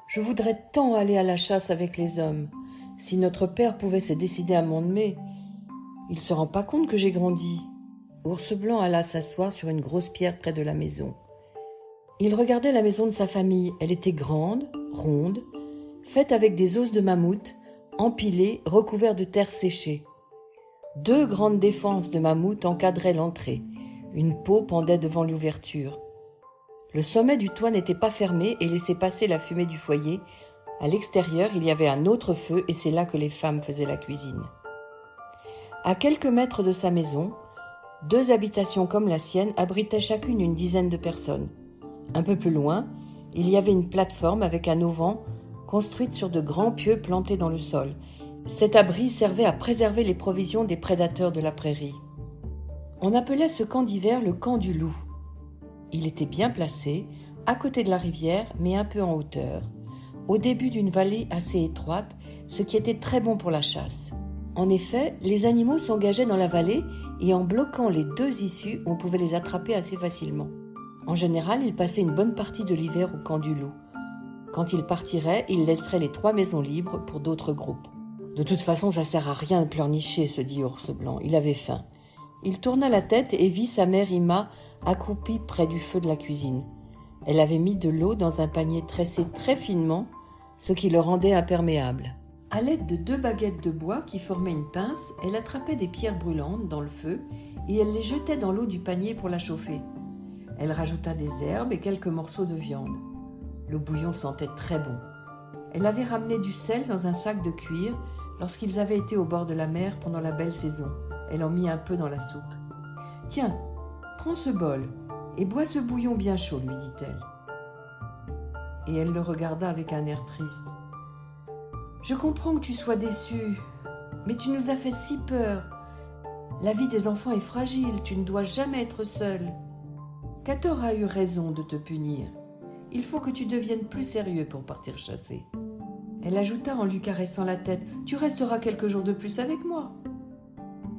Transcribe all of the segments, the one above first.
Je voudrais tant aller à la chasse avec les hommes. Si notre père pouvait se décider à m'emmener, il se rend pas compte que j'ai grandi. » Ours Blanc alla s'asseoir sur une grosse pierre près de la maison. Il regardait la maison de sa famille. Elle était grande, ronde, faite avec des os de mammouth, empilés, recouverts de terre séchée. 2 grandes défenses de mammouth encadraient l'entrée. Une peau pendait devant l'ouverture. Le sommet du toit n'était pas fermé et laissait passer la fumée du foyer. À l'extérieur, il y avait un autre feu et c'est là que les femmes faisaient la cuisine. À quelques mètres de sa maison, 2 habitations comme la sienne abritaient chacune une dizaine de personnes. Un peu plus loin, il y avait une plateforme avec un auvent construite sur de grands pieux plantés dans le sol. Cet abri servait à préserver les provisions des prédateurs de la prairie. On appelait ce camp d'hiver le camp du loup. Il était bien placé, à côté de la rivière, mais un peu en hauteur, au début d'une vallée assez étroite, ce qui était très bon pour la chasse. En effet, les animaux s'engageaient dans la vallée et en bloquant les 2 issues, on pouvait les attraper assez facilement. En général, ils passaient une bonne partie de l'hiver au camp du loup. Quand ils partiraient, ils laisseraient les 3 maisons libres pour d'autres groupes. De toute façon, ça sert à rien de pleurnicher, se dit Ours Blanc. Il avait faim. Il tourna la tête et vit sa mère Ima accroupie près du feu de la cuisine. Elle avait mis de l'eau dans un panier tressé très finement, ce qui le rendait imperméable. À l'aide de 2 baguettes de bois qui formaient une pince, elle attrapait des pierres brûlantes dans le feu et elle les jetait dans l'eau du panier pour la chauffer. Elle rajouta des herbes et quelques morceaux de viande. Le bouillon sentait très bon. Elle avait ramené du sel dans un sac de cuir lorsqu'ils avaient été au bord de la mer pendant la belle saison. Elle en mit un peu dans la soupe. « Tiens, prends ce bol et bois ce bouillon bien chaud, lui dit-elle. Et elle le regarda avec un air triste. « Je comprends que tu sois déçu, mais tu nous as fait si peur. La vie des enfants est fragile, tu ne dois jamais être seul. Cator a eu raison de te punir. Il faut que tu deviennes plus sérieux pour partir chasser. » Elle ajouta en lui caressant la tête, « Tu resteras quelques jours de plus avec moi. »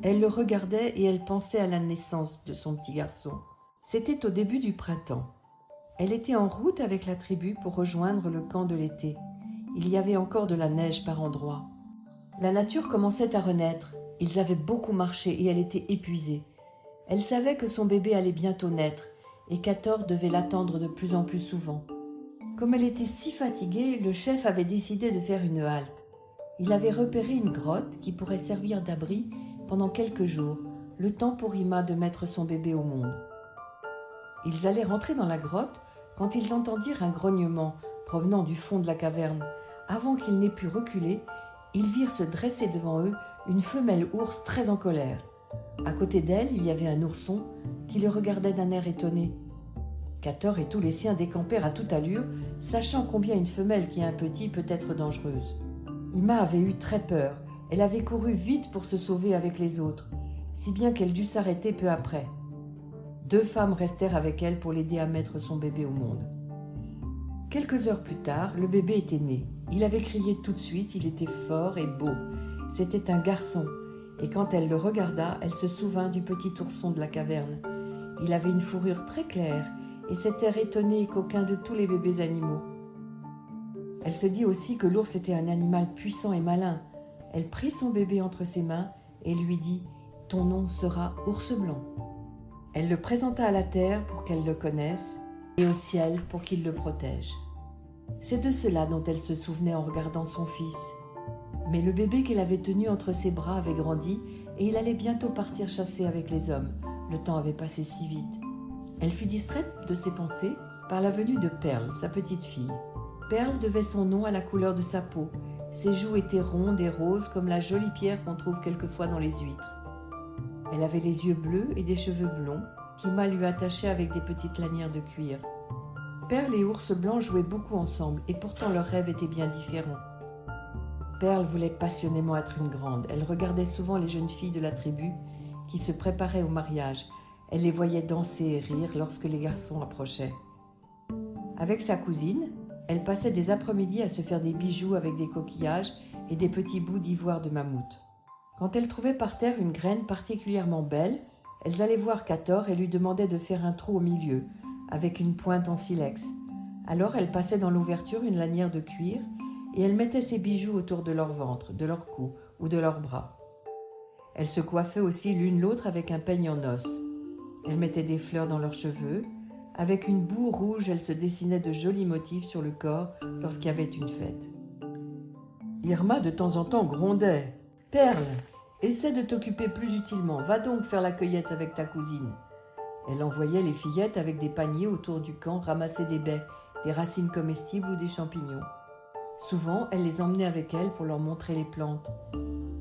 Elle le regardait et elle pensait à la naissance de son petit garçon. C'était au début du printemps. Elle était en route avec la tribu pour rejoindre le camp de l'été. Il y avait encore de la neige par endroits. La nature commençait à renaître. Ils avaient beaucoup marché et elle était épuisée. Elle savait que son bébé allait bientôt naître et Cator devait l'attendre de plus en plus souvent. Comme elle était si fatiguée, le chef avait décidé de faire une halte. Il avait repéré une grotte qui pourrait servir d'abri pendant quelques jours, le temps pour Ima de mettre son bébé au monde. Ils allaient rentrer dans la grotte quand ils entendirent un grognement provenant du fond de la caverne. Avant qu'ils n'aient pu reculer, ils virent se dresser devant eux une femelle ours très en colère. À côté d'elle, il y avait un ourson qui les regardait d'un air étonné. Cator et tous les siens décampèrent à toute allure, sachant combien une femelle qui a un petit peut être dangereuse. Ima avait eu très peur. Elle avait couru vite pour se sauver avec les autres, si bien qu'elle dut s'arrêter peu après. 2 femmes restèrent avec elle pour l'aider à mettre son bébé au monde. Quelques heures plus tard, le bébé était né. Il avait crié tout de suite, il était fort et beau. C'était un garçon, et quand elle le regarda, elle se souvint du petit ourson de la caverne. Il avait une fourrure très claire, et cet air étonné et coquin de tous les bébés animaux. Elle se dit aussi que l'ours était un animal puissant et malin. Elle prit son bébé entre ses mains et lui dit « Ton nom sera Ours Blanc ». Elle le présenta à la terre pour qu'elle le connaisse et au ciel pour qu'il le protège. C'est de cela dont elle se souvenait en regardant son fils. Mais le bébé qu'elle avait tenu entre ses bras avait grandi et il allait bientôt partir chasser avec les hommes. Le temps avait passé si vite. Elle fut distraite de ses pensées par la venue de Perle, sa petite fille. Perle devait son nom à la couleur de sa peau. Ses joues étaient rondes et roses comme la jolie pierre qu'on trouve quelquefois dans les huîtres. Elle avait les yeux bleus et des cheveux blonds qu'Ima lui attachait avec des petites lanières de cuir. Perle et Ours Blanc jouaient beaucoup ensemble et pourtant leurs rêves étaient bien différents. Perle voulait passionnément être une grande. Elle regardait souvent les jeunes filles de la tribu qui se préparaient au mariage. Elle les voyait danser et rire lorsque les garçons approchaient. Avec sa cousine, elle passait des après-midi à se faire des bijoux avec des coquillages et des petits bouts d'ivoire de mammouth. Quand elles trouvaient par terre une graine particulièrement belle, elles allaient voir Cator et lui demandaient de faire un trou au milieu, avec une pointe en silex. Alors elle passait dans l'ouverture une lanière de cuir et elle mettait ses bijoux autour de leur ventre, de leur cou ou de leurs bras. Elle se coiffait aussi l'une l'autre avec un peigne en os. Elle mettait des fleurs dans leurs cheveux. Avec une boue rouge, elle se dessinait de jolis motifs sur le corps lorsqu'il y avait une fête. Irma, de temps en temps, grondait. « Perle, essaie de t'occuper plus utilement. Va donc faire la cueillette avec ta cousine. » Elle envoyait les fillettes avec des paniers autour du camp ramasser des baies, des racines comestibles ou des champignons. Souvent, elle les emmenait avec elle pour leur montrer les plantes.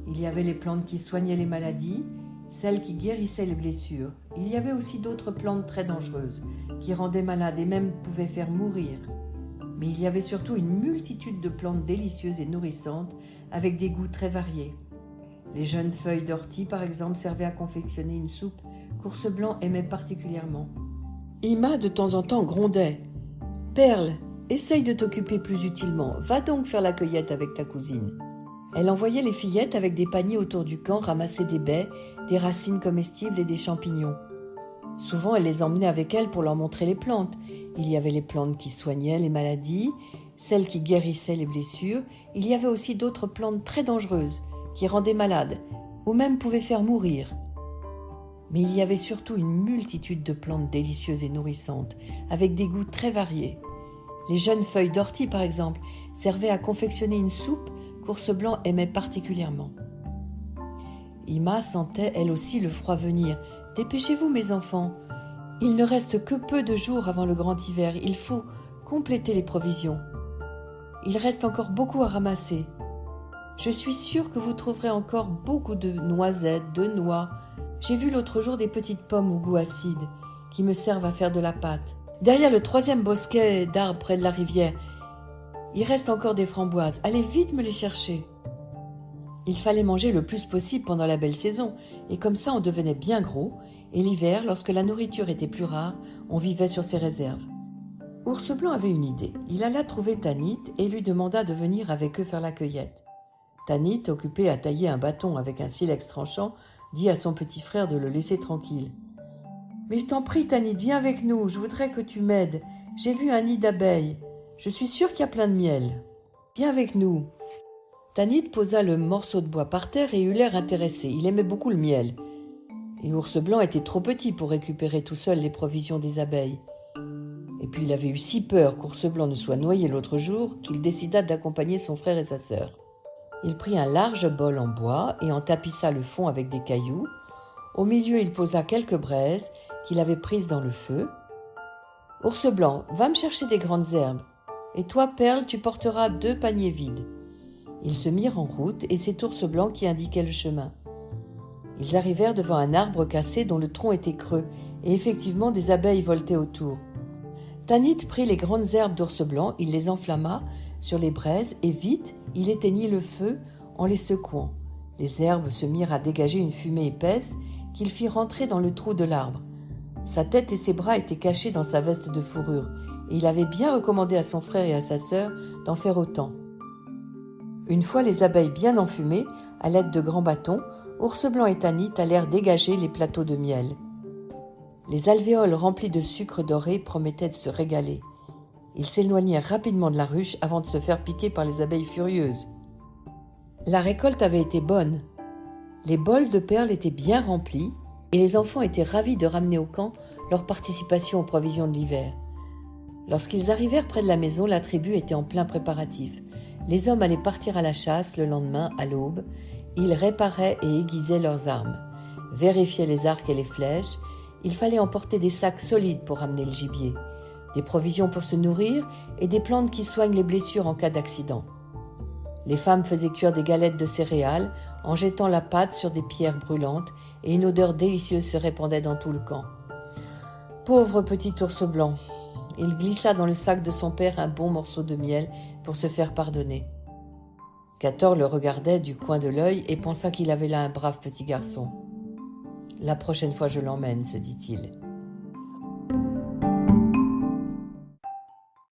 Il y avait les plantes qui soignaient les maladies, celles qui guérissaient les blessures. Il y avait aussi d'autres plantes très dangereuses, qui rendaient malades et même pouvaient faire mourir. Mais il y avait surtout une multitude de plantes délicieuses et nourrissantes, avec des goûts très variés. Les jeunes feuilles d'ortie, par exemple, servaient à confectionner une soupe qu'Ours Blanc aimait particulièrement. Irma, de temps en temps, grondait. « Perle, essaye de t'occuper plus utilement. Va donc faire la cueillette avec ta cousine. » Elle envoyait les fillettes avec des paniers autour du camp ramasser des baies, des racines comestibles et des champignons. Souvent, elle les emmenait avec elle pour leur montrer les plantes. Il y avait les plantes qui soignaient les maladies, celles qui guérissaient les blessures. Il y avait aussi d'autres plantes très dangereuses qui rendaient malades ou même pouvaient faire mourir. Mais il y avait surtout une multitude de plantes délicieuses et nourrissantes, avec des goûts très variés. Les jeunes feuilles d'ortie, par exemple, servaient à confectionner une soupe qu'Ours Blanc aimait particulièrement. Irma sentait elle aussi le froid venir. « Dépêchez-vous, mes enfants. Il ne reste que peu de jours avant le grand hiver. Il faut compléter les provisions. Il reste encore beaucoup à ramasser. Je suis sûre que vous trouverez encore beaucoup de noisettes, de noix. J'ai vu l'autre jour des petites pommes au goût acide qui me servent à faire de la pâte. Derrière le 3e bosquet d'arbres près de la rivière, il reste encore des framboises. Allez vite me les chercher. » Il fallait manger le plus possible pendant la belle saison, et comme ça on devenait bien gros, et l'hiver, lorsque la nourriture était plus rare, on vivait sur ses réserves. Ours Blanc avait une idée. Il alla trouver Tanit et lui demanda de venir avec eux faire la cueillette. Tanit, occupé à tailler un bâton avec un silex tranchant, dit à son petit frère de le laisser tranquille. « Mais je t'en prie, Tanit, viens avec nous, je voudrais que tu m'aides. J'ai vu un nid d'abeilles. Je suis sûre qu'il y a plein de miel. Viens avec nous. » Tanit posa le morceau de bois par terre et eut l'air intéressé. Il aimait beaucoup le miel. Et Ours Blanc était trop petit pour récupérer tout seul les provisions des abeilles. Et puis il avait eu si peur qu'Ours Blanc ne soit noyé l'autre jour qu'il décida d'accompagner son frère et sa sœur. Il prit un large bol en bois et en tapissa le fond avec des cailloux. Au milieu, il posa quelques braises qu'il avait prises dans le feu. « Ours Blanc, va me chercher des grandes herbes. Et toi, Perle, tu porteras 2 paniers vides. » Ils se mirent en route et c'est Ours Blanc qui indiquait le chemin. Ils arrivèrent devant un arbre cassé dont le tronc était creux et effectivement des abeilles voletaient autour. Tanit prit les grandes herbes d'Ours Blanc, il les enflamma sur les braises et vite il éteignit le feu en les secouant. Les herbes se mirent à dégager une fumée épaisse qu'il fit rentrer dans le trou de l'arbre. Sa tête et ses bras étaient cachés dans sa veste de fourrure et il avait bien recommandé à son frère et à sa sœur d'en faire autant. Une fois les abeilles bien enfumées, à l'aide de grands bâtons, Ours Blanc et Tanit allèrent dégager les plateaux de miel. Les alvéoles remplies de sucre doré promettaient de se régaler. Ils s'éloignèrent rapidement de la ruche avant de se faire piquer par les abeilles furieuses. La récolte avait été bonne. Les bols de perles étaient bien remplis et les enfants étaient ravis de ramener au camp leur participation aux provisions de l'hiver. Lorsqu'ils arrivèrent près de la maison, la tribu était en plein préparatif. Les hommes allaient partir à la chasse le lendemain à l'aube. Ils réparaient et aiguisaient leurs armes, vérifiaient les arcs et les flèches. Il fallait emporter des sacs solides pour ramener le gibier, des provisions pour se nourrir et des plantes qui soignent les blessures en cas d'accident. Les femmes faisaient cuire des galettes de céréales en jetant la pâte sur des pierres brûlantes et une odeur délicieuse se répandait dans tout le camp. Pauvre petit Ours Blanc! Il glissa dans le sac de son père un bon morceau de miel pour se faire pardonner. Cator le regardait du coin de l'œil et pensa qu'il avait là un brave petit garçon. « La prochaine fois je l'emmène, se dit-il.